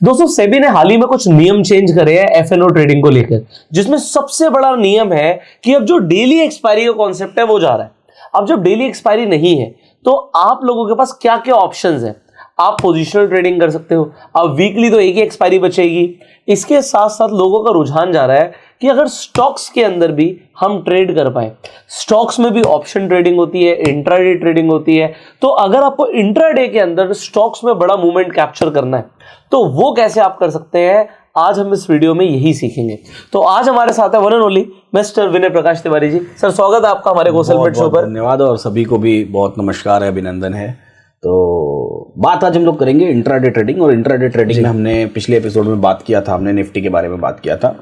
दोस्तों सेबी ने हाल ही में कुछ नियम चेंज करे हैं एफएनओ ट्रेडिंग को लेकर, जिसमें सबसे बड़ा नियम है कि अब जो डेली एक्सपायरी का कॉन्सेप्ट है वो जा रहा है। अब जब डेली एक्सपायरी नहीं है तो आप लोगों के पास क्या क्या ऑप्शंस हैं। आप पोजिशनल ट्रेडिंग कर सकते हो, अब वीकली तो एक ही एक्सपायरी बचेगी। इसके साथ साथ लोगों का रुझान जा रहा है कि अगर स्टॉक्स के अंदर भी हम ट्रेड कर पाए, स्टॉक्स में भी ऑप्शन ट्रेडिंग होती है, इंट्राडे ट्रेडिंग होती है। तो अगर आपको इंट्राडे के अंदर स्टॉक्स में बड़ा मूवमेंट कैप्चर करना है तो वो कैसे आप कर सकते हैं, आज हम इस वीडियो में यही सीखेंगे। तो आज हमारे साथ है one and only mister Vinay Prakash Tiwari ji. Sir स्वागत है आपका हमारे गोसलमेट शो पर। धन्यवाद और सभी को भी बहुत नमस्कार है, अभिनंदन है। तो बात आज हम लोग करेंगे इंट्राडे ट्रेडिंग, और इंट्राडे ट्रेडिंग में हमने पिछले एपिसोड में बात किया था, हमने निफ्टी के बारे में बात किया था।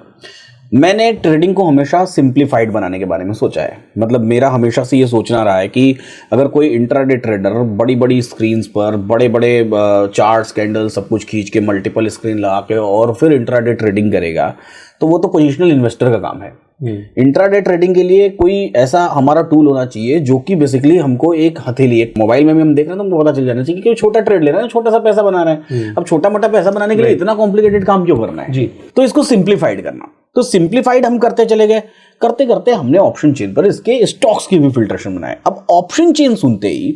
मैंने ट्रेडिंग को हमेशा सिंप्लीफाइड बनाने के बारे में सोचा है। मतलब मेरा हमेशा से ये सोचना रहा है कि अगर कोई इंट्राडे ट्रेडर बड़ी बड़ी स्क्रीन्स पर बड़े बड़े चार्ट्स, कैंडल सब कुछ खींच के मल्टीपल स्क्रीन लगा के और फिर इंट्राडे ट्रेडिंग करेगा तो वो तो पोजिशनल इन्वेस्टर का काम है। इंट्राडे ट्रेडिंग के लिए कोई ऐसा हमारा टूल होना चाहिए जो कि बेसिकली हमको एक हथेली, एक मोबाइल में भी हम देख रहे हैं तो हमको पता चल जाना चाहिए कि छोटा ट्रेड ले रहा है, छोटा सा पैसा बना रहा है। अब छोटा मोटा पैसा बनाने के लिए इतना कॉम्प्लिकेटेड काम क्यों करना है जी। तो इसको सिंप्लीफाइड करना, तो सिंप्लीफाइड हम करते चले गए। करते करते हमने ऑप्शन चेन पर इसके स्टॉक्स की भी फिल्ट्रेशन बनाए। अब ऑप्शन चेन सुनते ही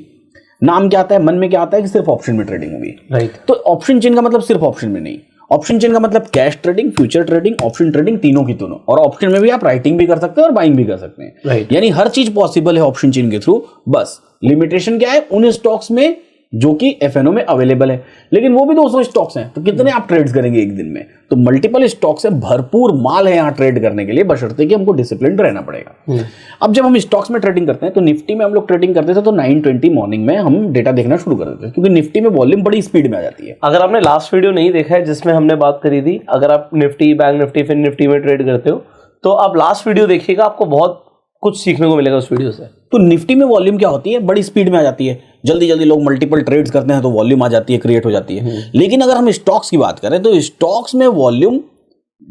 नाम क्या आता है, मन में क्या आता है कि सिर्फ ऑप्शन में ट्रेडिंग होगी, राइट। तो ऑप्शन चेन का मतलब सिर्फ ऑप्शन में नहीं, ऑप्शन चेन का मतलब cash trading, future trading, option trading, तीनों की तीनों। और ऑप्शन में भी आप राइटिंग भी कर सकते हैं और बाइंग भी कर सकते हैं, राइट। यानी हर चीज पॉसिबल है ऑप्शन चेन के थ्रू। बस लिमिटेशन क्या है, उन स्टॉक्स में जो कि एफएनओ में अवेलेबल है। लेकिन वो भी 200 स्टॉक्स हैं, तो कितने आप ट्रेड्स करेंगे एक दिन में। तो मल्टीपल स्टॉक्स है, भरपूर माल है यहाँ ट्रेड करने के लिए, बशर्ते कि हमको डिसिप्लिन रहना पड़ेगा। अब जब हम स्टॉक्स में ट्रेडिंग करते हैं तो निफ्टी में हम लोग ट्रेडिंग करते थे तो 9:20 मॉर्निंग में हम डेटा देखना शुरू कर देते हैं, क्योंकि निफ्टी में वॉल्यूम बड़ी स्पीड में आ जाती है। अगर आपने लास्ट वीडियो नहीं देखा है जिसमें हमने बात करी थी, अगर आप निफ्टी, बैंक निफ्टी, फिर निफ्टी में ट्रेड करते हो तो आप लास्ट वीडियो देखिएगा, आपको बहुत कुछ सीखने को मिलेगा उस वीडियो से। तो निफ्टी में वॉल्यूम क्या होती है, बड़ी स्पीड में आ जाती है, जल्दी जल्दी लोग मल्टीपल ट्रेड्स करते हैं तो वॉल्यूम आ जाती है, क्रिएट हो जाती है। लेकिन अगर हम स्टॉक्स की बात करें तो स्टॉक्स में वॉल्यूम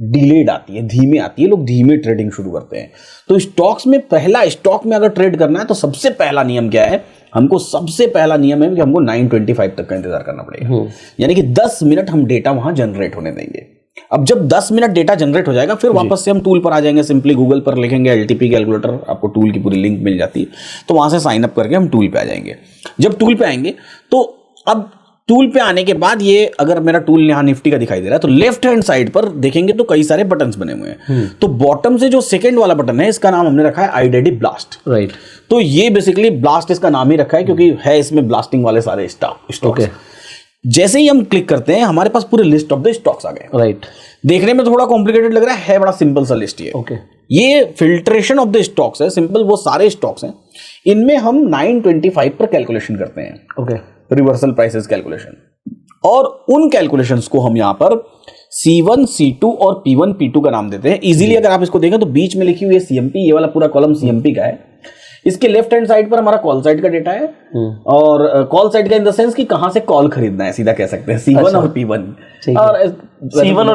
डिलेड आती है, धीमे आती है, लोग धीमे ट्रेडिंग शुरू करते हैं। तो स्टॉक्स में पहला, स्टॉक में अगर ट्रेड करना है तो सबसे पहला नियम क्या है, हमको सबसे पहला नियम है कि हमको 9:25 तक का इंतजार करना पड़ेगा। यानी कि 10 मिनट हम डेटा वहां जनरेट होने देंगे। अब जब 10 मिनट डेटा जनरेट हो जाएगा फिर वापस से हम टूल पर आ जाएंगे। सिंपली गूगल पर लिखेंगे एलटीपी कैलकुलेटर, आपको टूल की पूरी लिंक मिल जाती है, तो वहां से साइन अप करके हम टूल पे आ जाएंगे। जब टूल पे आएंगे तो अब टूल पे आने के बाद ये अगर मेरा टूल यहाँ निफ्टी का दिखाई दे रहा है तो लेफ्ट हैंड साइड पर देखेंगे तो कई सारे बटन्स बने हुए हैं। तो बॉटम से जो सेकंड वाला बटन है इसका नाम हमने रखा है आईडेडी ब्लास्ट, राइट। तो ये बेसिकली ब्लास्ट इसका नाम ही रखा है क्योंकि है इसमें ब्लास्टिंग वाले सारे स्टॉक्स। जैसे ही हम क्लिक करते हैं हमारे पास पूरे लिस्ट ऑफ द स्टॉक्स आ गए, राइट। देखने में थोड़ा कॉम्प्लिकेटेड लग रहा है बड़ा सिंपल सा लिस्ट ये, ओके। ये फिल्ट्रेशन ऑफ द स्टॉक्स है, सिंपल वो सारे स्टॉक्स हैं। इनमें हम 9:25 पर कैलकुलेशन करते हैं, ओके, रिवर्सल प्राइसेस कैलकुलेशन। और उन कैलकुलेशंस को हम यहां पर C1, C2 और P1, P2 का नाम देते हैं। इजीली अगर आप इसको देखें तो बीच में लिखी हुई है CMP, ये वाला पूरा कॉलम CMP का है। इसके लेफ्ट हैंड साइड पर हमारा कॉल साइड का डेटा है, और कॉल साइड का इन द सेंस कि कहां से कॉल खरीदना है, सीधा कह सकते हैं C1 और P1, और C1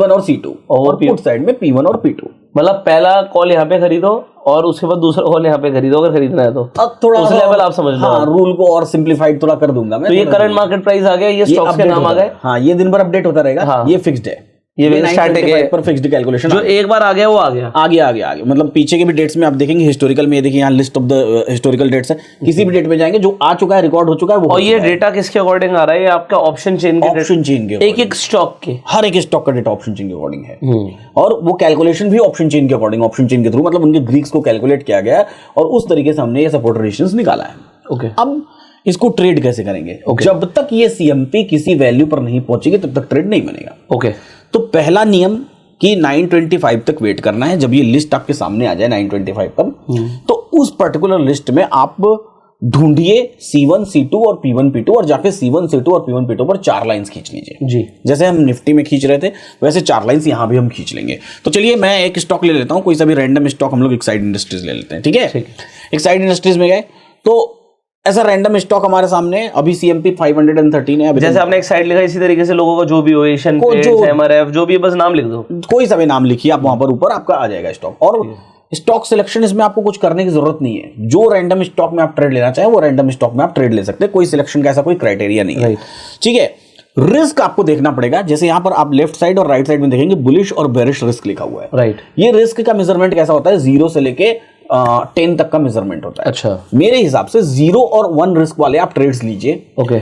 और C2, और पुट साइड में P1 और P2। मतलब पहला कॉल यहाँ पे खरीदो और उसके बाद दूसरा कॉल यहाँ पे खरीदो अगर खरीदना है तो। अब थोड़ा उस लेवल आप समझ लो। हाँ, रूल को और सिंप्लीफाइड थोड़ा कर दूंगा मैं। तो ये करंट मार्केट प्राइस आ गया, ये स्टॉक्स के नाम आ गए। हाँ, ये दिन भर अपडेट होता रहेगा। हाँ, ये फिक्स्ड है, ये स्टैटिक है, पर फिक्स्ड कैलकुलेशन। जो एक बार आ गया वो आ गया, आगे मतलब पीछे के भी डेट्स में आप देखेंगे हिस्टोरिकल में, ये देखिए यहाँ list of the historical dates है। किसी भी डेट में जाएंगे जो आ चुका है, रिकॉर्ड हो चुका है वो। और ये डेटा किसके अकॉर्डिंग आ रहा है, ये आपका ऑप्शन चेन के, एक स्टॉक के, हर एक स्टॉक का डेटा ऑप्शन चेन के अकॉर्डिंग है। और वो कैलकुलेशन भी ऑप्शन चेन के अकॉर्डिंग, ऑप्शन चेन के थ्रू, मतलब उनके ग्रीक्स को कैलकुलेट किया गया है और उस तरीके से हमने ये सपोर्ट रेजिस्टेंस निकाला है, ओके। अब इसको ट्रेड कैसे करेंगे, जब तक ये CMP किसी वैल्यू पर नहीं पहुंचेगी तब तक ट्रेड नहीं बनेगा, ओके। तो पहला नियम कि 9:25 तक वेट करना है। जब ये लिस्ट आपके सामने आ जाए 9:25 तक, तो उस पर्टिकुलर लिस्ट में आप ढूंढिए C1, C2 और P1, P2, और जाके C1, C2 और P1, P2 पर 4 लाइंस खींच लीजिए जी। जैसे हम निफ्टी में खींच रहे थे वैसे 4 लाइंस यहां भी हम खींच लेंगे। तो चलिए मैं एक स्टॉक ले लेता हूं, कोई सा भी रैंडम स्टॉक, हम लोग एक्साइड इंडस्ट्रीज ले लेते हैं, ठीक है। एक्साइड इंडस्ट्रीज में गए तो ऐसा रैंडम स्टॉक हमारे सामने अभी CMP 513 है। जैसे आपने एक साइड लिखा, इसी तरीके से लोगों का जो भी हो, एशियन पेंट्स, MRF, जो भी, बस नाम लिख दो, कोई सा भी नाम लिखिए आप, वहां पर ऊपर आपका आ जाएगा स्टॉक। और स्टॉक सिलेक्शन इसमें आपको कुछ करने की जरूरत नहीं है, जो रैंडम स्टॉक में आप ट्रेड लेना चाहे वो रैंडम स्टॉक में आप ट्रेड ले सकते हैं, कोई सिलेक्शन का ऐसा कोई क्राइटेरिया नहीं है, ठीक है। रिस्क आपको देखना पड़ेगा, जैसे यहां पर आप लेफ्ट साइड और राइट साइड में देखेंगे बुलिश और बेरिश रिस्क लिखा हुआ है। राइट। ये रिस्क का मेजरमेंट कैसा होता है, 0 से लेके 10 तक का मेजरमेंट होता है। अच्छा। मेरे हिसाब से 0 और 1 रिस्क वाले आप ट्रेड्स लीजिए। ओके।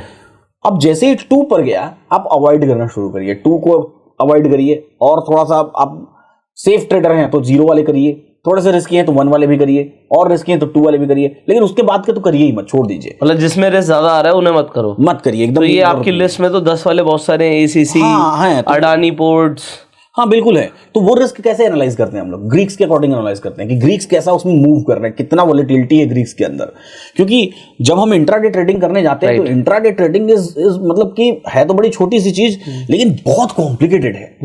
अब जैसे ही 2 पर गया आप अवॉइड करना शुरू करिए, 2 को अवॉइड करिए। और थोड़ा सा आप सेफ ट्रेडर हैं तो 0 वाले करिए, थोड़े से रिस्की हैं तो 1 वाले भी करिए, और रिस्की हैं तो 2 वाले भी करिए, लेकिन उसके बाद के तो करिए ही मत, छोड़ दीजिए। मतलब जिसमें रिस्क ज्यादा आ रहा है उन्हें मत करो, मत करिए एकदम। तो ये आपकी लिस्ट में तो 10 वाले बहुत सारे हैं, ACC, अडानी पोर्ट्स। हाँ बिल्कुल है। तो वो रिस्क कैसे एनालाइज करते हैं हम लोग, ग्रीक्स के अकॉर्डिंग एनालाइज करते हैं कि ग्रीक्स कैसा उसमें मूव कर रहे हैं, कितना वोलेटिलिटी है ग्रीक्स के अंदर। क्योंकि जब हम इंट्राडे ट्रेडिंग करने जाते हैं तो इंट्राडे ट्रेडिंग इज मतलब कि है तो बड़ी छोटी सी चीज, लेकिन बहुत कॉम्प्लिकेटेड है।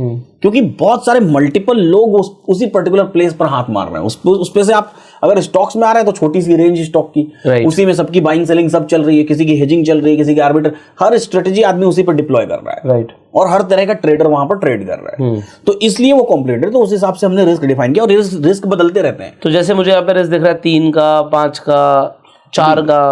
क्योंकि बहुत सारे मल्टीपल लोग उसी पर्टिकुलर प्लेस पर हाथ मार रहे हैं। उस पे से आप अगर स्टॉक्स में आ रहे हैं तो छोटी सी रेंज स्टॉक की, उसी में सबकी बाइंग सेलिंग सब चल रही है, किसी की हेजिंग चल रही है, किसी की आर्बिटर, हर स्ट्रेटेजी आदमी उसी पर डिप्लॉय कर रहा है। राइट। और हर तरह का ट्रेडर वहां पर ट्रेड कर रहा है। तो इसलिए वो कॉम्प्लिकेटेड है। तो उस हिसाब से हमने रिस्क डिफाइन किया, और रिस्क बदलते रहते हैं। तो जैसे मुझे यहाँ पे रिस्क दिख रहा है 3 का, 5 का, 4 का,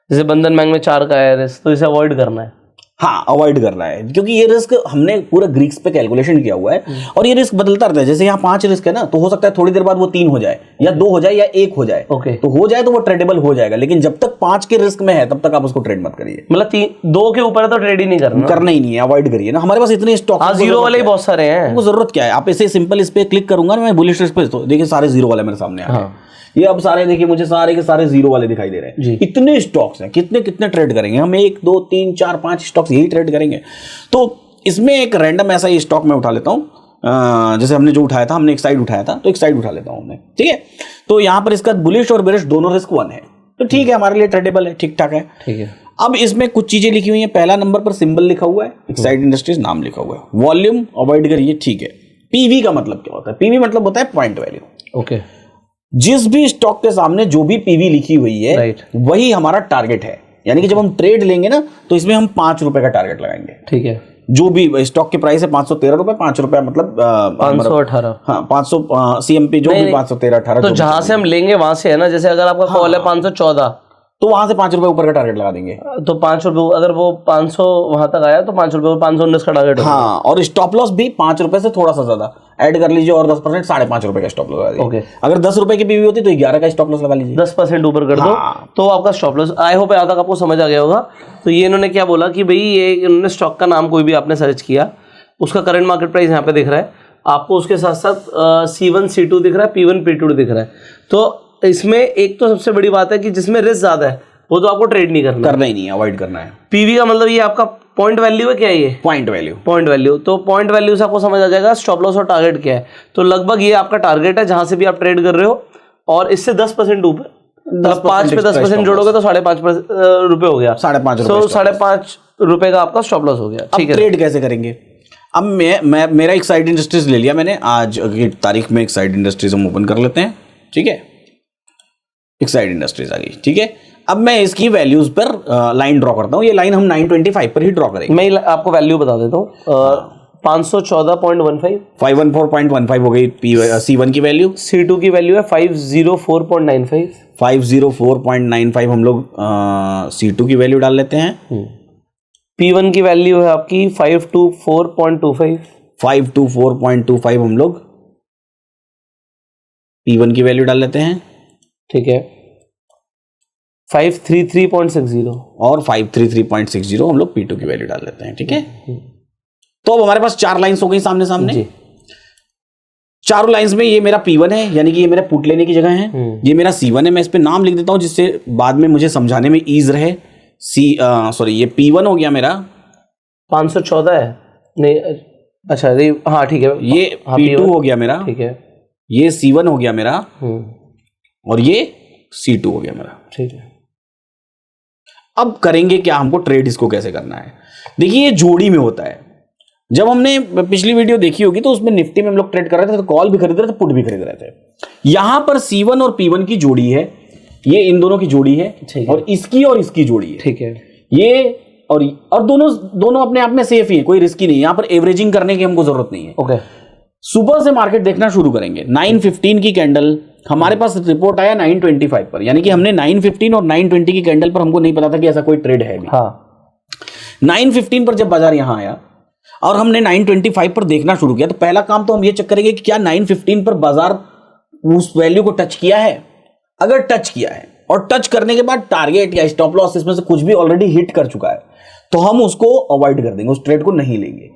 जैसे बंधन बैंक में 4 का है रिस्क, तो इसे अवॉइड करना है। हाँ, अवॉइड करना है, क्योंकि ये रिस्क हमने पूरा ग्रीक्स पे कैलकुलेशन किया हुआ है, और ये रिस्क बदलता रहता है। जैसे यहाँ 5 रिस्क है ना, तो हो सकता है थोड़ी देर बाद वो 3 हो जाए, या 2 हो जाए, या 1 हो जाए। ओके। तो हो जाए तो वो ट्रेडेबल हो जाएगा, लेकिन जब तक 5 के रिस्क में है तब तक आप उसको ट्रेड मत करिए। मतलब 2 के ऊपर तो ट्रेड ही नहीं करना ही नहीं है, अवॉइड करिए ना। हमारे पास इतने स्टॉक, 0 वाले ही बहुत सारे हैं, वो जरूरत क्या है। आप इसे सिंपल इस पे क्लिक करूंगा ना मैं बुलिश रिस्क पे, तो देखिए सारे 0 वाले मेरे सामने आ गए। ये अब सारे देखिए मुझे सारे के सारे 0 वाले दिखाई दे रहे हैं। इतने स्टॉक्स हैं, कितने कितने ट्रेड करेंगे हम, 1 2 3 4 5 स्टॉक्स यही ट्रेड करेंगे। तो इसमें एक रैंडम ऐसा ही स्टॉक मैं उठा लेता हूं। जैसे हमने जो उठाया था, हमने एक साइड उठाया था, तो एक साइड उठा लेता हूं मैं, ठीक है। तो यहां पर इसका बुलिश और बेरिश दोनों रिस्क 1 है, तो ठीक है, हमारे लिए ट्रेडेबल है, ठीक ठाक है। ठीक है। अब इसमें कुछ चीजें लिखी हुई हैं। पहला नंबर पर सिंबल लिखा हुआ है, एक्साइड इंडस्ट्रीज नाम लिखा हुआ है, वॉल्यूम अवॉइड करिए, ठीक है। पीवी का मतलब क्या होता है, पीवी मतलब होता है पॉइंट वैल्यू। ओके। जिस भी स्टॉक के सामने जो भी पीवी लिखी हुई है, वही हमारा टारगेट है। यानी कि जब हम ट्रेड लेंगे ना, तो इसमें हम 5 रुपए का टारगेट लगाएंगे। ठीक है। जो भी स्टॉक की प्राइस है 513 रुपए, 5 रुपए मतलब 518। हाँ 500 CMP जो भी 513 18। तो जहां से हम लेंगे वहां से है ना, जैसे अगर आपका कॉल है 514, तो वहां से 5 रुपए ऊपर का टारगेट लगा देंगे। तो 5 रुपए, अगर वो 500 वहां तक आया तो 5 रुपए 519 का टारगेट होगा। हाँ, और स्टॉप लॉस भी 5 रुपए से थोड़ा सा ज्यादा ऐड कर लीजिए, और 10% 5.5 रुपए का स्टॉप लॉस लगा दीजिए। ओके। अगर 10 रुपए की पीवी होती तो 11 का स्टॉप लॉस लगा लीजिए, 10% ऊपर कर दो तो आपका स्टॉप लॉस। आई होप यहाँ तक आपको समझ आ गया होगा। तो ये इन्होंने क्या बोला कि भाई ये इन्होंने स्टॉक का नाम कोई भी आपने सर्च किया, उसका करंट मार्केट प्राइस यहाँ पे दिख रहा है आपको, उसके साथ साथ C1 C2 दिख रहा है, P1 P2 दिख रहा है। तो इसमें एक तो सबसे बड़ी बात है कि जिसमें रिस्क ज्यादा है वो तो आपको ट्रेड नहीं करना ही नहीं है, अवॉइड करना है। पीवी का मतलब ये आपका पॉइंट वैल्यू है, क्या है ये पॉइंट वैल्यू। पॉइंट वैल्यू, तो पॉइंट वैल्यू से आपको समझ आ जाएगा स्टॉप लॉस और टारगेट क्या है। तो लगभग ये आपका टारगेट है जहां से भी आप ट्रेड कर रहे हो, और इससे 10% ऊपर, 5 पे 10% जोड़ोगे तो 5.5 रुपए हो गया, 5.5 तो 5.5 रुपए का आपका स्टॉप लॉस हो गया। ठीक है, ट्रेड कैसे करेंगे। अब मैं मेरा एक्साइड इंडस्ट्रीज ले लिया मैंने, आज की तारीख में एक्साइड इंडस्ट्रीज हम ओपन कर लेते हैं, ठीक है। एक्साइड इंडस्ट्रीज आ गई, ठीक है। अब मैं इसकी वैल्यूज पर लाइन ड्रॉ करता हूं। ये लाइन हम 925 पर ही ड्रॉ करेंगे। मैं आपको वैल्यू बता देता हूँ, 514.15, 514.15 हो गई C1 की वैल्यू। C2 की वैल्यू है 504.95, 504.95 हम लोग C2 की वैल्यू डाल लेते हैं। P1 की वैल्यू है आपकी 524.25, 524.25 हम लोग P1 की वैल्यू डाल लेते हैं, ठीक है। 533.60 और 533.60 हम लोग P2 की वैल्यू डाल लेते हैं, ठीक है। तो अब हमारे पास 4 लाइंस हो गई सामने सामने जी। चारों लाइंस में ये मेरा P1 है, यानी कि ये मेरा पुट लेने की जगह है। ये मेरा C1 है, मैं इस पे नाम लिख देता हूं जिससे बाद में मुझे समझाने में ईज रहे। सॉरी ये P1 हो गया मेरा, 514 है नहीं, अच्छा हाँ ठीक है, ये P2 हो गया मेरा, ठीक है। ये C1 हो गया मेरा, और ये C2 हो गया मेरा, ठीक है। अब करेंगे क्या, हमको ट्रेड इसको कैसे करना है। देखिए ये जोड़ी में होता है। जब हमने पिछली वीडियो देखी होगी तो उसमें निफ्टी में हम लोग ट्रेड कर रहे थे, तो कॉल भी खरीद रहे थे, पुट भी खरीद रहे थे। यहां पर C1 और P1 की जोड़ी है, ये इन दोनों की जोड़ी है, और इसकी जोड़ी है, ठीक है। ये और दोनों अपने आप में सेफ ही है, कोई रिस्की नहीं है। यहां पर एवरेजिंग करने की हमको जरूरत नहीं है। ओके, सुबह से मार्केट देखना शुरू करेंगे। 9:15 की कैंडल हमारे पास रिपोर्ट आया 9:25 पर, यानी कि हमने 9:15 और 9:20 की कैंडल पर हमको नहीं पता था कि ऐसा कोई ट्रेड है भी। हाँ। 915 पर जब बाजार यहां आया और हमने 925 पर देखना शुरू किया, तो पहला काम तो हम ये चेक करेंगे कि क्या 915 पर बाजार उस वैल्यू को टच किया है। अगर टच किया है और टच करने के बाद टारगेट या स्टॉप लॉस इसमें से कुछ भी ऑलरेडी हिट कर चुका है, तो हम उसको अवॉइड कर देंगे, उस ट्रेड को नहीं लेंगे।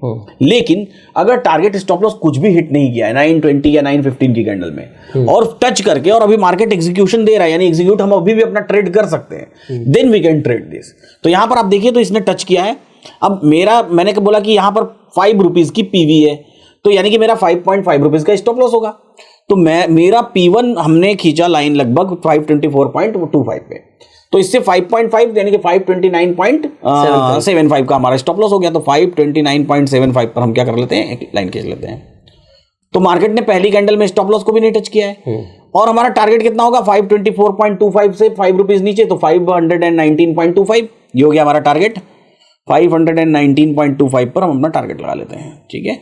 लेकिन अगर टारगेट स्टॉप लॉस कुछ भी हिट नहीं किया है 920 या 915 की कैंडल में और टच करके और अभी मार्केट एग्जीक्यूशन दे रहा है, यानी एग्जीक्यूट हम अभी भी अपना ट्रेड कर सकते हैं, then we can trade this. तो यहां पर आप देखिए तो इसने टच किया है। अब मैंने बोला कि यहां पर 5 रुपीज की पीवी है, तो यानी कि मेरा 5.5 रुपीज का स्टॉप लॉस होगा। तो मेरा P1 हमने खींचा लाइन लगभग 524.25 पे, तो इससे 5.5 यानी कि 529.75 का हमारा स्टॉप लॉस हो गया। तो 529.75 पर हम क्या कर लेते हैं, एक लाइन खींच लेते हैं। तो मार्केट ने पहली कैंडल में स्टॉप लॉस को भी नहीं टच किया है और हमारा टारगेट कितना होगा 524.25 से 5 रुपीज नीचे, तो 519.25 ये हो गया हमारा टारगेट। 519.25 पर हम अपना टारगेट लगा लेते हैं, ठीक है,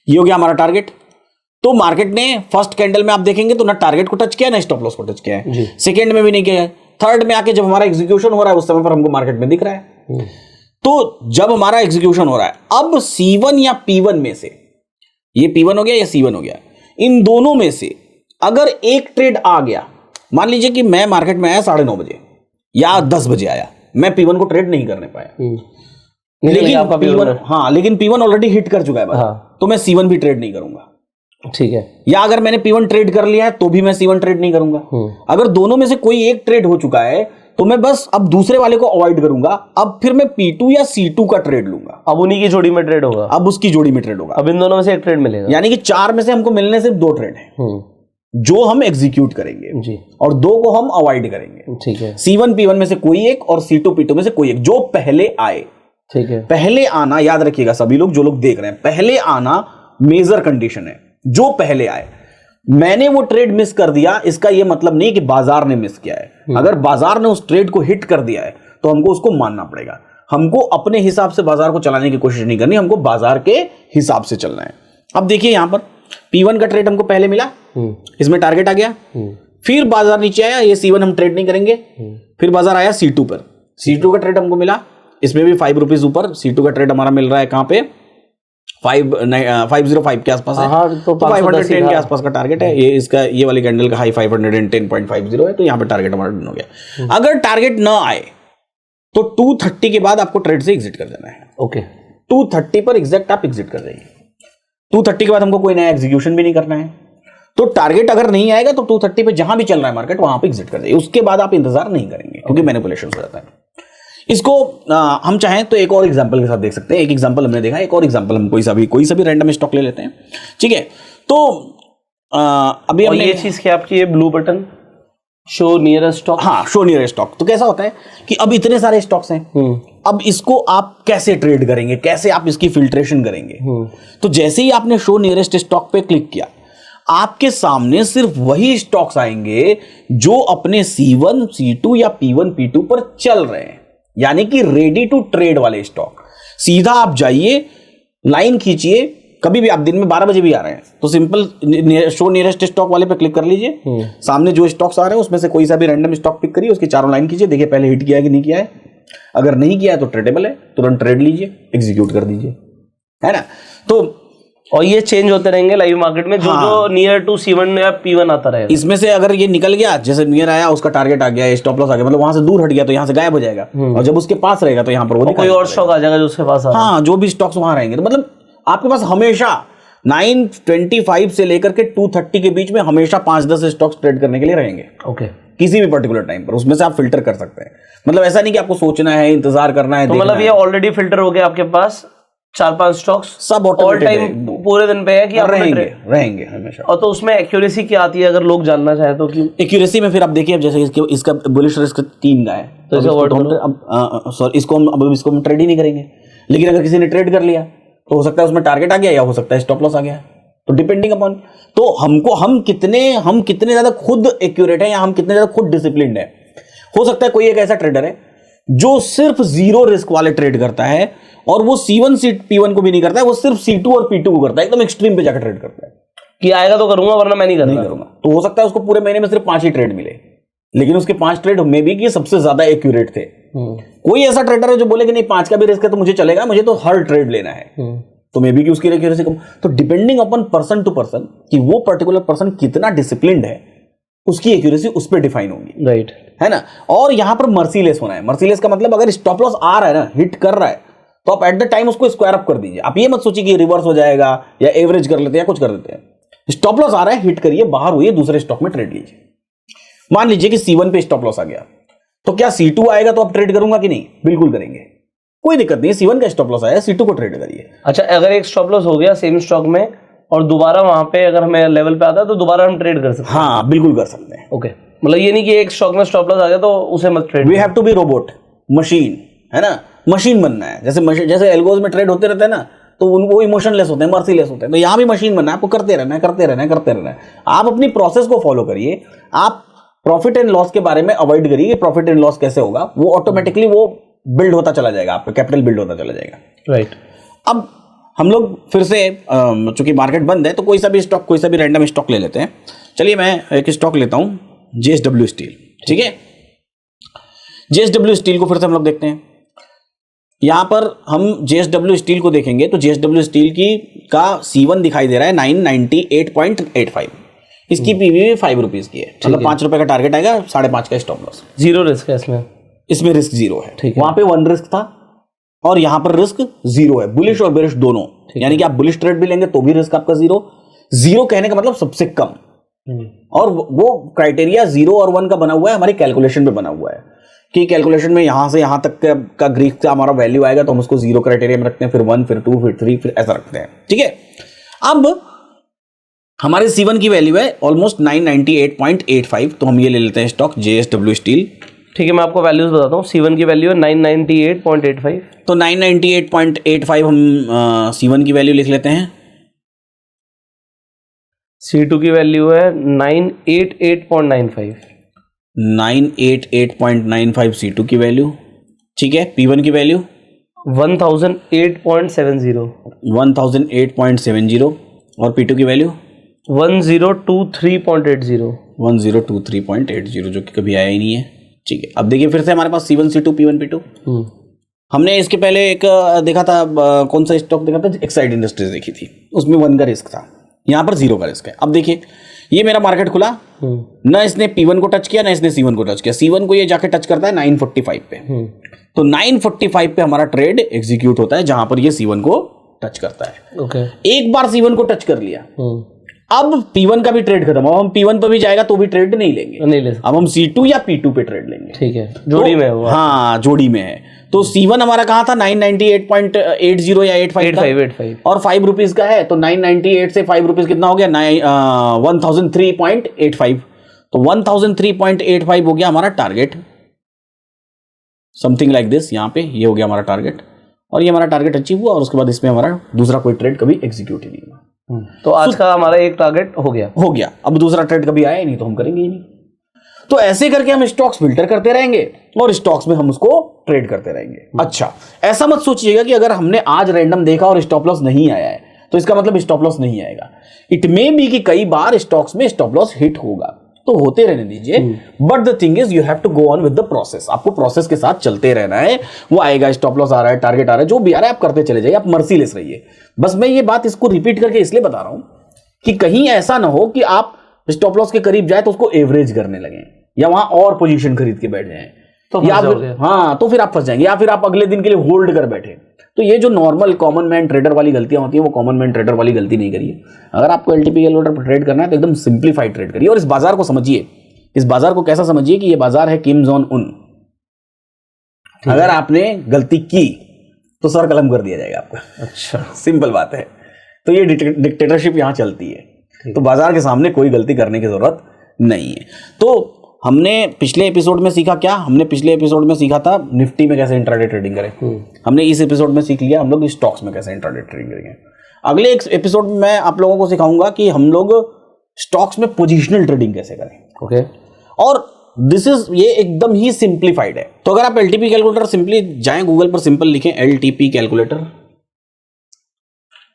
ये हो गया हमारा टारगेट। तो मार्केट ने फर्स्ट कैंडल में आप देखेंगे तो ना टारगेट को टच किया ना स्टॉप लॉस को टच किया है, सेकंड में भी नहीं किया है, थर्ड में आके जब हमारा एग्जीक्यूशन हो रहा है उस समय पर हमको मार्केट में दिख रहा है। तो जब हमारा एग्जीक्यूशन हो रहा है, अब C1 या P1 में से, ये P1 हो गया या C1 हो गया, इन दोनों में से अगर एक ट्रेड आ गया, मान लीजिए कि मैं मार्केट में आया 9:30 बजे या 10 बजे आया, मैं P1 को ट्रेड नहीं करने पाया, लेकिन P1 ऑलरेडी हिट कर चुका है, तो मैं C1 भी ट्रेड नहीं करूंगा, ठीक है। या अगर मैंने P1 ट्रेड कर लिया है तो भी मैं C1 ट्रेड नहीं करूंगा। अगर दोनों में से कोई एक ट्रेड हो चुका है तो मैं बस अब दूसरे वाले को अवॉइड करूंगा, अब फिर मैं P2 या C2 का ट्रेड लूंगा, अब उन्हीं की जोड़ी में ट्रेड होगा, अब उसकी जोड़ी में ट्रेड होगा। अब इन दोनों में से एक ट्रेड मिलेगा, यानी कि 4 में से हमको मिलने सिर्फ 2 ट्रेड है जो हम एग्जीक्यूट करेंगे जी, और 2 को हम अवॉइड करेंगे, ठीक है। C1 P1 में से कोई एक और C2 P2 में से कोई एक जो पहले आए, ठीक है। पहले आना याद रखिएगा सभी लोग, जो लोग देख रहे हैं, पहले आना मेजर कंडीशन है, जो पहले आए। मैंने वो ट्रेड मिस कर दिया, इसका ये मतलब नहीं कि बाजार ने मिस किया है। अगर बाजार ने उस ट्रेड को हिट कर दिया है तो हमको उसको मानना पड़ेगा। हमको अपने हिसाब से बाजार को चलाने की कोशिश नहीं करनी, हमको बाजार के हिसाब से चलना है। अब देखिए यहां पर P1 का ट्रेड हमको पहले मिला, इसमें टारगेट आ गया, फिर बाजार नीचे आया, ये C1 हम ट्रेड नहीं करेंगे, फिर बाजार आया C2 पर, C2 का ट्रेड हमको मिला, इसमें भी 5 रुपीज ऊपर। C2 का ट्रेड हमारा मिल रहा है कहां पे, 505 के आसपास है, तो 510 के आसपास का टारगेट है। ये इसका ये वाली कैंडल का हाई 510.50 है, तो यहां पे टारगेट हमारा डन हो गया। अगर टारगेट ना आए तो 230 के बाद आपको ट्रेड से एग्जिट कर देना है। ओके, 230 पर एग्जैक्ट आप एग्जिट कर देंगे। 230 के बाद हमको कोई नया एग्जीक्यूशन भी नहीं करना है। तो टारगेट अगर नहीं आएगा तो 230 पे जहां भी चल रहा है मार्केट वहां पे एग्जिट कर देंगे, उसके बाद आप इंतजार नहीं करेंगे क्योंकि मैनिपुलेशन हो जाता है। इसको हम चाहें तो एक और एग्जांपल के साथ देख सकते हैं। एक एग्जांपल हमने देखा, एक और एग्जांपल हम कोई सा भी रैंडम स्टॉक ले लेते हैं, ठीक है। तो अभी हमने ये चीज क्या आपकी, ये blue button show near stock, हाँ शो नियर स्टॉक। तो कैसा होता है कि अब इतने सारे स्टॉक्स हैं, अब इसको आप कैसे ट्रेड करेंगे, कैसे आप इसकी फिल्ट्रेशन करेंगे। तो जैसे ही आपने शो नियरेस्ट स्टॉक पे क्लिक किया, आपके सामने सिर्फ वही स्टॉक्स आएंगे जो अपने C1, C2 या P1, P2 पर चल रहे हैं, यानी कि रेडी टू ट्रेड वाले स्टॉक। सीधा आप जाइए, लाइन खींचिए, कभी भी आप दिन में 12 बजे भी आ रहे हैं तो सिंपल शो नियरेस्ट स्टॉक वाले पे क्लिक कर लीजिए, सामने जो स्टॉक्स आ रहे हैं उसमें से कोई सा भी रैंडम स्टॉक पिक करिए, उसकी चारों लाइन खींचिए, देखिए पहले हिट किया है कि नहीं किया है। अगर नहीं किया है तो ट्रेडेबल है, तुरंत ट्रेड लीजिए, एग्जीक्यूट कर दीजिए, है ना। तो और ये चेंज होते रहेंगे लाइव मार्केट में, जो नियर टू C1 या P1 आता रहेगा। इसमें से अगर ये निकल गया, जैसे नियर आया उसका टारगेट आ गया, स्टॉप लॉस आ गया, मतलब वहां से दूर हट गया तो यहाँ से गायब हो जाएगा, और जब उसके पास रहेगा तो यहाँ पर वो कोई और स्टॉक आ जाएगा जो उसके पास आ, हाँ जो भी स्टॉक्स वहां रहेंगे। तो मतलब आपके पास हमेशा 925 से लेकर के 230 के बीच में हमेशा 5-10 स्टॉक्स ट्रेड करने के लिए रहेंगे। ओके, किसी भी पर्टिकुलर टाइम पर उसमें से आप फिल्टर कर सकते हैं। मतलब ऐसा नहीं कि आपको सोचना है, इंतजार करना है। तो मतलब ये ऑलरेडी फिल्टर हो गया आपके पास, 4-5 स्टॉक्स सब ऑल टाइम पूरे दिन पे है कि रहेंगे हमेशा। और तो उसमें एक्यूरेसी क्या आती है अगर लोग जानना चाहें तो? कि एक्यूरेसी में फिर आप देखिए, अब जैसे इसका बुलिश रिस्क 3 का है, तो इसको हम ट्रेड ही नहीं करेंगे। लेकिन अगर किसी ने ट्रेड कर लिया तो हो सकता है उसमें टारगेट आ गया, या हो सकता है स्टॉप लॉस आ गया, तो डिपेंडिंग अपॉन, तो हम कितने ज्यादा खुद एक्यूरेट है या हम कितने ज्यादा खुद डिसिप्लिन्ड है। हो सकता है कोई एक ऐसा ट्रेडर है जो सिर्फ 0 रिस्क वाले ट्रेड करता है और वो C1 P1 को भी नहीं करता है, वो सिर्फ C2 और P2 को करता है, एकदम एक्सट्रीम पे जाकर ट्रेड करता है कि आएगा तो करूंगा वरना मैं नहीं करूंगा। तो हो सकता है उसको पूरे महीने में सिर्फ 5 ही ट्रेड मिले, लेकिन उसके 5 ट्रेड में भी कि सबसे ज्यादा एक्यूरेट थे, कोई ऐसा ट्रेडर है जो बोले कि नहीं 5 का भी रिस्क है तो मुझे चलेगा, मुझे तो हर ट्रेड लेना है, तो मे बी कि उसकी एक्यूरेसी कम। तो डिपेंडिंग अपन पर्सन टू पर्सन कि वो पर्टिकुलर पर्सन कितना डिसिप्लिन्ड है, उसकी एक्यूरेसी उस पर डिफाइन होगी, राइट, है ना। और यहां पर मर्सीलेस होना है। मर्सीलेस का मतलब अगर स्टॉप लॉस आ रहा है ना, हिट कर रहा है, तो आप एट द टाइम उसको स्क्वायर अप कर दीजिए। आप ये मत सोचिए कि रिवर्स हो जाएगा या एवरेज कर लेते हैं या कुछ कर देते हैं। स्टॉप लॉस आ रहा है, हिट करिए, बाहर हुई, दूसरे स्टॉक में ट्रेड लीजिए। मान लीजिए कि C1 पे स्टॉप लॉस आ गया, तो क्या C2 आएगा तो आप ट्रेड करूंगा कि नहीं? बिल्कुल करेंगे, कोई दिक्कत नहीं है। C1 का स्टॉप लॉस आया, C2 को ट्रेड करिए। अच्छा, अगर एक स्टॉप लॉस हो गया सेम स्टॉक में और दोबारा वहां पे अगर हमें लेवल पे आता है तो दोबारा हम ट्रेड कर सकते हैं? हाँ, बिल्कुल कर सकते हैं। ओके, मतलब ये नहीं कि एक स्टॉक में स्टॉप लॉस आ गया तो उसे मत trade. We have to be robot, machine, है ना, मशीन बनना है। जैसे एल्गोज में ट्रेड होते रहते हैं ना, तो वो इमोशनलेस होते हैं, मर्सीलेस होते हैं। तो यहाँ भी मशीन बनना है, आपको करते रहना है। आप अपनी प्रोसेस को फॉलो करिए। आप प्रॉफिट एंड लॉस के बारे में अवॉइड करिए कि प्रॉफिट एंड लॉस कैसे होगा, वो ऑटोमेटिकली वो बिल्ड होता चला जाएगा, आपका कैपिटल बिल्ड होता चला जाएगा। राइट। अब हम लोग फिर से चूंकि मार्केट बंद है तो कोई सा भी रैंडम स्टॉक ले लेते हैं। चलिए मैं एक स्टॉक लेता हूं, JSW स्टील। ठीक है, JSW स्टील को फिर से हम लोग देखते हैं। यहां पर हम JSW स्टील को देखेंगे तो JSW स्टील का C1 दिखाई दे रहा है 998.85। इसकी पीवी 5 रुपीज की है, मतलब 5 रुपए का टारगेट आएगा, 5.5 का स्टॉप लॉस। जीरो रिस्क है इसमें रिस्क जीरो है। ठीक है, वहां पे 1 रिस्क था और यहां पर रिस्क 0 है, बुलिश और बेरिश दोनों। यानी कि आप बुलिश ट्रेड भी लेंगे तो भी रिस्क आपका 0 कहने का मतलब सबसे कम। और वो क्राइटेरिया 0 और 1 का बना हुआ है, हमारी कैलकुलेशन पे बना हुआ है कि कैलकुलेशन में यहां से यहां तक का ग्रीक का हमारा वैल्यू आएगा तो हम उसको 0 क्राइटेरिया में रखते हैं, फिर 1, फिर 2, फिर 3, फिर ऐसा रखते हैं। ठीक है, अब हमारे C1 की वैल्यू है ऑलमोस्ट 998.85, तो हम ये ले लेते हैं स्टॉक JSW स्टील। ठीक है, मैं आपको वैल्यूज बताता हूँ। C1 की वैल्यू है 998.85, तो 998.85 हम C1 की वैल्यू लिख लेते हैं। C2 की वैल्यू है 988.95, 988.95 C2 की वैल्यू। ठीक है, P1 की वैल्यू 1008.70, 1008.70 और P2 की वैल्यू 1023.80, 1023.80, जो कि कभी आया ही नहीं है। ठीक है, अब देखिए फिर से हमारे पास C1, C2, P1, P2। हमने इसके पहले एक देखा था, कौन सा स्टॉक देखा था, एक्साइड इंडस्ट्रीज देखी थी, उसमें 1 का रिस्क था, यहाँ पर 0 का रिस्क है। अब देखिए ये मेरा मार्केट खुला, ना इसने P1 को टच किया ना इसने C1 को टच किया। C1 को ये जाके टच करता है 945 पे, तो 945 पे हमारा ट्रेड एग्जीक्यूट होता है जहां पर ये C1 को टच करता है। ओके, एक बार C1 को टच कर लिया, अब P1 का भी ट्रेड खत्म। अब हम P1 पर भी जाएगा तो भी ट्रेड नहीं लेंगे, नहीं ले, अब हम C2 या P2 पे ट्रेड लेंगे। ठीक है, जोड़ी में है वो। हाँ, जोड़ी में है। तो C1 हमारा कहाँ था, 998.80 या 85 और 5 रुपीज का है, तो 998 से 5 रुपीज कितना हो गया, 1003.85। तो 1003.85 हो गया हमारा टारगेट, समथिंग लाइक दिस। यहाँ पे ये हो गया हमारा टारगेट, और ये हमारा टारगेट अचीव हुआ, और उसके बाद इसमें हमारा दूसरा कोई ट्रेड कभी एग्जीक्यूट ही नहीं हुआ। तो आज का हमारा एक टारगेट हो गया। अब दूसरा ट्रेड कभी आया ही नहीं तो हम करेंगे ही नहीं। तो ऐसे करके हम स्टॉक्स फिल्टर करते रहेंगे और स्टॉक्स में हम उसको ट्रेड करते रहेंगे। अच्छा, ऐसा मत सोचिएगा कि अगर हमने आज रैंडम देखा और स्टॉप लॉस नहीं आया है तो इसका मतलब स्टॉप लॉस नहीं आएगा। इट मे बी कि कई बार स्टॉक्स में स्टॉप लॉस हिट होगा, तो होते रहने दीजिए। But the thing is you have to go on with the process. आपको प्रोसेस के साथ चलते रहना है। वो आएगा, स्टॉप लॉस आ रहा है, टारगेट आ रहा है, जो भी आ रहा है आप करते चले जाइए, आप मर्सीलेस रहिए। बस मैं ये बात इसको रिपीट करके इसलिए बता रहा हूं कि कहीं ऐसा ना हो कि आप स्टॉप लॉस के करीब जाए तो उसको एवरेज करने लगे या वहां और पोजीशन खरीद के बैठ जाएं, तो या तो फिर आप फंस जाएंगे, या फिर आप अगले दिन के लिए होल्ड कर बैठे। तो ये जो नॉर्मल कॉमन मैन ट्रेडर वाली गलतियां होती है, वो कॉमन मैन ट्रेडर वाली गलती नहीं करिए। अगर आपको एलटीपी कैलकुलेटर पर ट्रेड करना है तो एकदम सिंप्लीफाइड ट्रेड करिए। और इस बाजार को समझिए, इस बाजार को कैसा समझिए कि ये बाजार है किम जोंग उन। अगर आपने गलती की तो सर कलम कर दिया जाएगा आपका। अच्छा, सिंपल बात है। तो ये डिक्टेटरशिप यहां चलती है। तो बाजार के सामने कोई गलती करने की जरूरत नहीं है। तो हमने पिछले एपिसोड में सीखा क्या, हमने पिछले एपिसोड में सीखा था निफ्टी में कैसे इंट्राडे ट्रेडिंग करें। हमने इस एपिसोड में सीख लिया हम लोग स्टॉक्स में कैसे इंट्राडे ट्रेडिंग करेंगे। अगले एक एपिसोड में मैं आप लोगों को सिखाऊंगा कि हम लोग स्टॉक्स में पोजिशनल ट्रेडिंग कैसे करें। ओके, और दिस इज, ये एकदम ही सिंप्लीफाइड है। तो अगर आप एलटीपी कैलकुलेटर सिंपली जाएं गूगल पर, सिंपल लिखें एलटीपी कैलकुलेटर,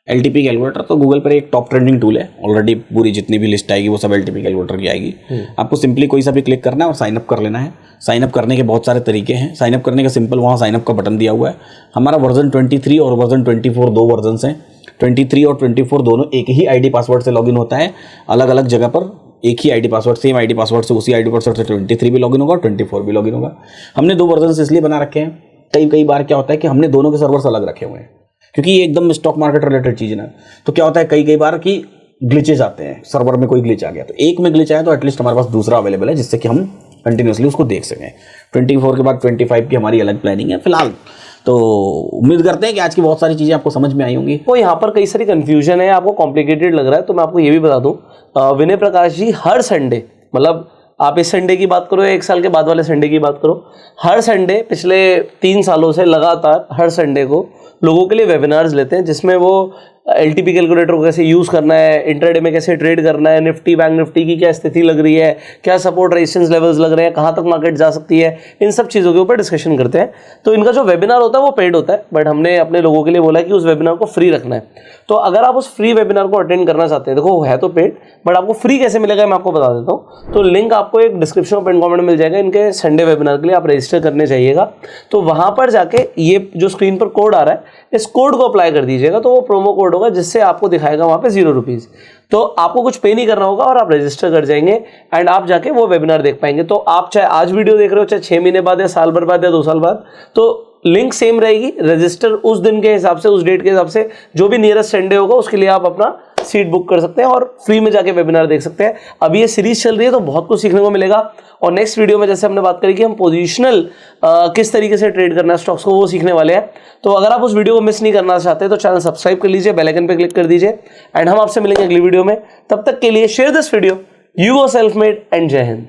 LTP कैलकुलेटर तो गूगल पर एक टॉप ट्रेंडिंग टूल है ऑलरेडी, पूरी जितनी भी लिस्ट आएगी वो सब LTP कैलकुलेटर की आएगी। आपको सिंपली कोई सा भी क्लिक करना है और साइनअप कर लेना है। साइनअप करने के बहुत सारे तरीके हैं। साइनअप करने का सिंपल वहाँ साइनअप का बटन दिया हुआ है। हमारा वर्जन 23 और वर्जन 24 दो वर्जन हैं। 23 और 24 दोनों एक ही ID पासवर्ड से लॉगिन होता है, अलग अलग जगह पर एक ही ID password, same ID password से उसी ID पासवर्ड से 23 भी लॉगिन होगा और 24 भी लॉगिन होगा। हमने दो वर्जन इसलिए बना रखे हैं, कई बार क्या होता है कि हमने दोनों के सर्वर्स अलग रखे हुए हैं क्योंकि ये एकदम स्टॉक मार्केट रिलेटेड चीज़ है ना। तो क्या होता है कई बार कि ग्लिचेज आते हैं, सर्वर में कोई ग्लिच आ गया तो एक में ग्लिच आया तो एटलीस्ट हमारे पास दूसरा अवेलेबल है जिससे कि हम कंटिन्यूसली उसको देख सकें। 24 के बाद 25 की हमारी अलग प्लानिंग है फिलहाल। तो उम्मीद करते हैं कि आज की बहुत सारी चीज़ें आपको समझ में आई होंगी। तो यहाँ पर कई सारी कंफ्यूजन है, आपको कॉम्प्लिकेटेड लग रहा है तो मैं आपको ये भी बता दूं, विनय प्रकाश जी हर संडे, मतलब आप इस संडे की बात करो या 1 साल के बाद वाले संडे की बात करो, हर संडे पिछले 3 सालों से लगातार हर संडे को लोगों के लिए वेबिनार्स लेते हैं जिसमें वो LTP कैलकुलेटर को कैसे यूज़ करना है, इंट्राडे में कैसे ट्रेड करना है, निफ्टी बैंक निफ्टी की क्या स्थिति लग रही है, क्या सपोर्ट रेजिस्टेंस लेवल्स लग रहे हैं, कहाँ तक मार्केट जा सकती है, इन सब चीज़ों के ऊपर डिस्कशन करते हैं। तो इनका जो वेबिनार होता है वो पेड होता है, बट हमने अपने लोगों के लिए बोला कि उस वेबिनार को फ्री रखना है। तो अगर आप उस फ्री वेबिनार को अटेंड करना चाहते हैं, देखो है तो पेड बट आपको फ्री कैसे मिलेगा मैं आपको बता देता हूँ। तो लिंक आपको एक डिस्क्रिप्शन और पिन कमेंट में मिल जाएगा, इनके संडे वेबिनार के लिए आप रजिस्टर करने चाहिएगा। तो वहाँ पर जाके ये जो स्क्रीन पर कोड आ रहा है इस कोड को अप्लाई कर दीजिएगा, तो वो प्रोमो कोड होगा जिससे आपको दिखाएगा वहाँ पे 0 रुपीज़। तो आपको कुछ पे नहीं करना होगा और आप रजिस्टर कर जाएंगे एंड आप जाके वो वेबिनार देख पाएंगे। तो आप चाहे आज वीडियो देख रहे हो, चाहे 6 महीने बाद या साल भर बाद या 2 साल बाद, तो लिंक सेम रहेगी। रजिस्टर उस दिन के हिसाब से, उस डेट के हिसाब से जो भी नियरेस्ट संडे होगा उसके लिए आप अपना सीट बुक कर सकते हैं और फ्री में जाके वेबिनार देख सकते हैं। अभी ये सीरीज चल रही है तो बहुत कुछ सीखने को मिलेगा और नेक्स्ट वीडियो में जैसे हमने बात करी कि हम पोजीशनल किस तरीके से ट्रेड करना है स्टॉक्स को, वो सीखने वाले हैं। तो अगर आप उस वीडियो को मिस नहीं करना चाहते तो चैनल सब्सक्राइब कर लीजिए, बेल आइकन पे क्लिक कर दीजिए एंड हम आपसे मिलेंगे अगली वीडियो में। तब तक के लिए share this video, you go self made and जय हिंद।